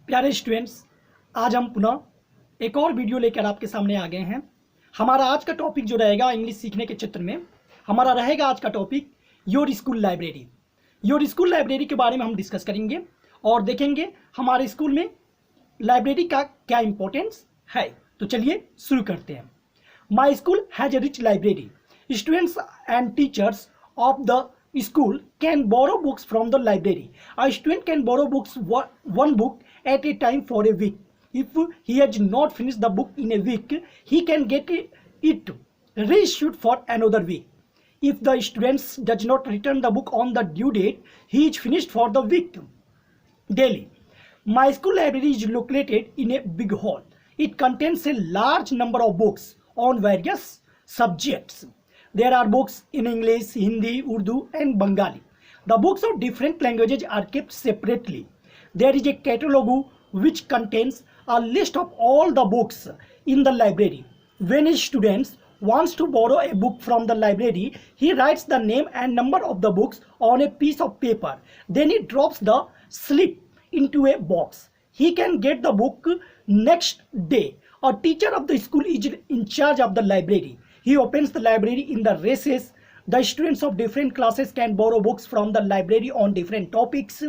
प्यारे स्टूडेंट्स, आज हम पुनः एक और वीडियो लेकर आपके सामने आ गए हैं। हमारा आज का टॉपिक जो रहेगा इंग्लिश सीखने के क्षेत्र में, हमारा रहेगा आज का topic your school library. Your school library के बारे में हम डिस्कस करेंगे और देखेंगे हमारे स्कूल में लाइब्रेरी का क्या इंपॉर्टेंस है। तो चलिए शुरू करते हैं। My school has a rich library. Students and teachers of the school can borrow books from the library. A student can borrow books one book at a time for a week. If he has not finished the book in a week, he can get it reissued for another week. If the student does not return the book on the due date, he is finished for the week. Daily. My school library is located in a big hall. It contains a large number of books on various subjects. There are books in English, Hindi, Urdu and Bengali. The books of different languages are kept separately. There is a catalogue which contains a list of all the books in the library. When a student wants to borrow a book from the library, he writes the name and number of the books on a piece of paper. Then he drops the slip into a box. He can get the book next day. A teacher of the school is in charge of the library. He opens the library in the recess. The students of different classes can borrow books from the library on different topics.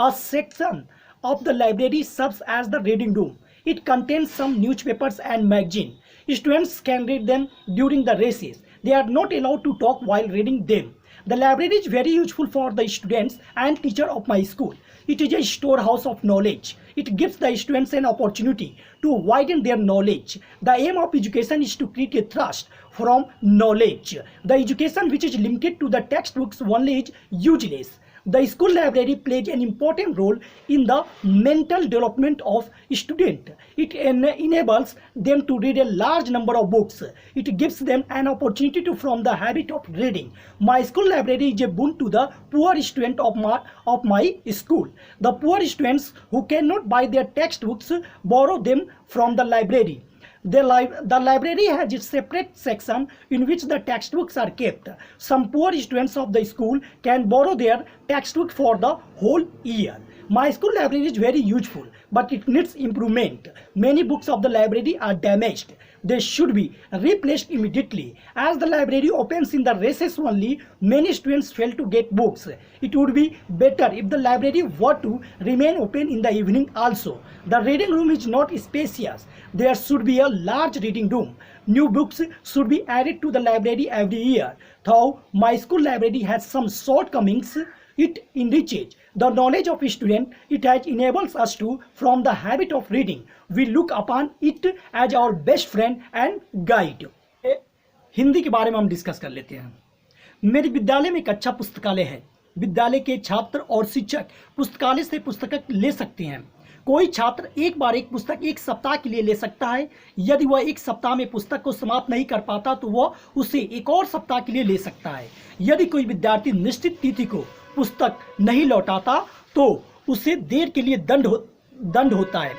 A section of the library serves as the reading room. It contains some newspapers and magazines. Students can read them during the recess. They are not allowed to talk while reading them. The library is very useful for the students and teacher of my school. It is a storehouse of knowledge. It gives the students an opportunity to widen their knowledge. The aim of education is to create a thirst from knowledge. The education which is limited to the textbooks only is useless. The school library plays an important role in the mental development of students. It enables them to read a large number of books. It gives them an opportunity to form the habit of reading. My school library is a boon to the poor students of my school. The poor students who cannot buy their textbooks borrow them from the library. The library has a separate section in which the textbooks are kept. Some poor students of the school can borrow their textbook for the whole year. My school library is very useful, but it needs improvement. Many books of the library are damaged. They should be replaced immediately. As the library opens in the recess only, many students fail to get books. It would be better if the library were to remain open in the evening also. The reading room is not spacious. There should be a large reading room. New books should be added to the library every year. Though my school library has some shortcomings, it enriches the knowledge of students. It has enables us to form the habit of reading. We look upon it as our best friend and guide. Hindi के बारे में हम discuss कर लेते हैं। मेरे विद्यालय में एक अच्छा पुस्तकालय है। विद्यालय के छात्र और शिक्षक पुस्तकालय से पुस्तक ले सकते हैं। कोई छात्र एक बार एक पुस्तक एक सप्ताह के लिए ले सकता है। यदि वह एक सप्ताह में पुस्तक को समाप्त नहीं कर पाता तो वह उसे एक और सप्ताह के लिए ले सकता है। यदि कोई विद्यार्थी निश्चित तिथि को पुस्तक नहीं लौटाता तो उसे देर के लिए दंड होता है।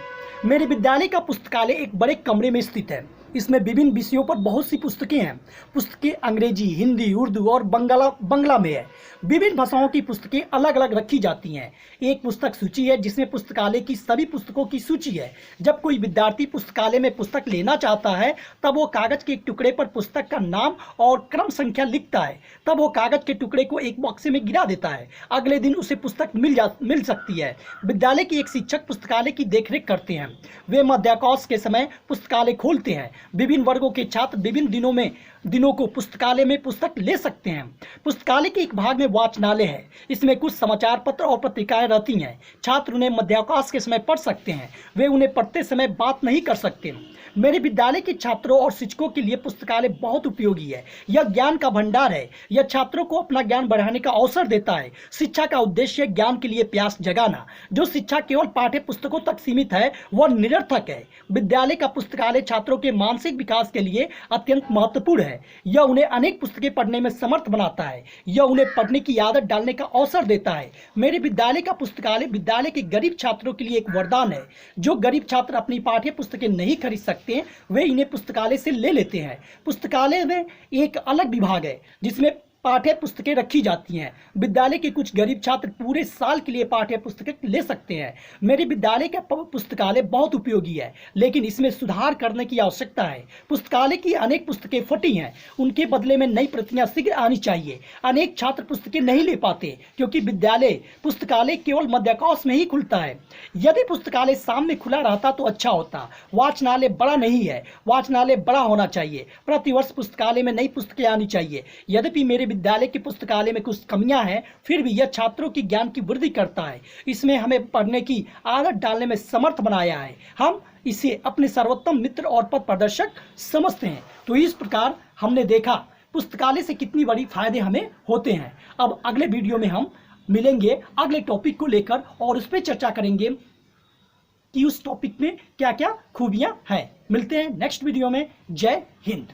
मेरे विद्यालय का पुस्तकालय एक बड़े कमरे में स्थित है। इसमें विभिन्न विषयों पर बहुत सी पुस्तकें हैं। पुस्तकें अंग्रेजी, हिंदी, उर्दू और बंगला में है। विभिन्न भाषाओं की पुस्तकें अलग अलग रखी जाती हैं। एक पुस्तक सूची है जिसमें पुस्तकालय की सभी पुस्तकों की सूची है। जब कोई विद्यार्थी पुस्तकालय में पुस्तक लेना चाहता है तब वो कागज के एक टुकड़े पर पुस्तक का नाम और क्रम संख्या लिखता है। तब वो कागज के टुकड़े को एक बॉक्स में गिरा देता है। अगले दिन उसे पुस्तक मिल सकती है। विद्यालय के एक शिक्षक पुस्तकालय की देखरेख करते हैं। वे मध्याह्न के समय पुस्तकालय खोलते हैं। विभिन्न वर्गों के छात्र विभिन्न दिनों को पुस्तकालय में पुस्तक ले सकते हैं। पुस्तकालय के एक भाग में वाचनालय है। इसमें कुछ समाचार पत्र और पत्रिकाएं रहती हैं। छात्र उन्हें मध्याह्न के समय पढ़ सकते हैं। वे उन्हें पढ़ते समय बात नहीं कर सकते। मेरे विद्यालय के छात्रों और शिक्षकों के लिए पुस्तकालय बहुत उपयोगी है। यह ज्ञान का भंडार है। यह छात्रों को अपना ज्ञान बढ़ाने का अवसर देता है। शिक्षा का उद्देश्य ज्ञान के लिए प्यास जगाना। जो शिक्षा केवल पाठ्य पुस्तकों तक सीमित है वह निरर्थक है। विद्यालय का पुस्तकालय छात्रों के मानसिक विकास के लिए अत्यंत महत्वपूर्ण है। यह उन्हें अनेक पुस्तकें पढ़ने में समर्थ बनाता है। यह उन्हें पढ़ने की आदत डालने का अवसर देता है। मेरे विद्यालय का पुस्तकालय विद्यालय के गरीब छात्रों के लिए एक वरदान है। जो गरीब छात्र अपनी पाठ्य पुस्तकें नहीं खरीद सकते वे इन्हें पुस्तकालय से ले लेते हैं। पुस्तकालय में एक अलग विभाग है जिसमें पाठ्य पुस्तकें रखी जाती हैं। विद्यालय के कुछ गरीब छात्र पूरे साल के लिए पाठ्य पुस्तकें ले सकते हैं। मेरे विद्यालय का पुस्तकालय बहुत उपयोगी है, लेकिन इसमें सुधार करने की आवश्यकता है। पुस्तकालय की अनेक पुस्तकें फटी हैं, उनके बदले में नई प्रतियां शीघ्र आनी चाहिए। अनेक छात्र पुस्तकें नहीं ले पाते क्योंकि विद्यालय पुस्तकालय केवल मध्याह्न में ही खुलता है। यदि पुस्तकालय शाम में खुला रहता तो अच्छा होता। वाचनालय बड़ा नहीं है, वाचनालय बड़ा होना चाहिए। प्रतिवर्ष पुस्तकालय में नई पुस्तकें आनी चाहिए। यद्यपि मेरे विद्यालय के पुस्तकालय में कुछ कमियां हैं, फिर भी यह छात्रों की ज्ञान की वृद्धि करता है। इसमें हमें पढ़ने की आदत डालने में समर्थ बनाया है। हम इसे अपने सर्वोत्तम मित्र और पथ प्रदर्शक समझते हैं। तो इस प्रकार हमने देखा पुस्तकालय से कितनी बड़ी फायदे हमें होते हैं। अब अगले वीडियो में हम मिलेंगे अगले टॉपिक को लेकर और उस पर चर्चा करेंगे कि उस टॉपिक में क्या क्या खूबियां हैं। मिलते हैं नेक्स्ट वीडियो में। जय हिंद।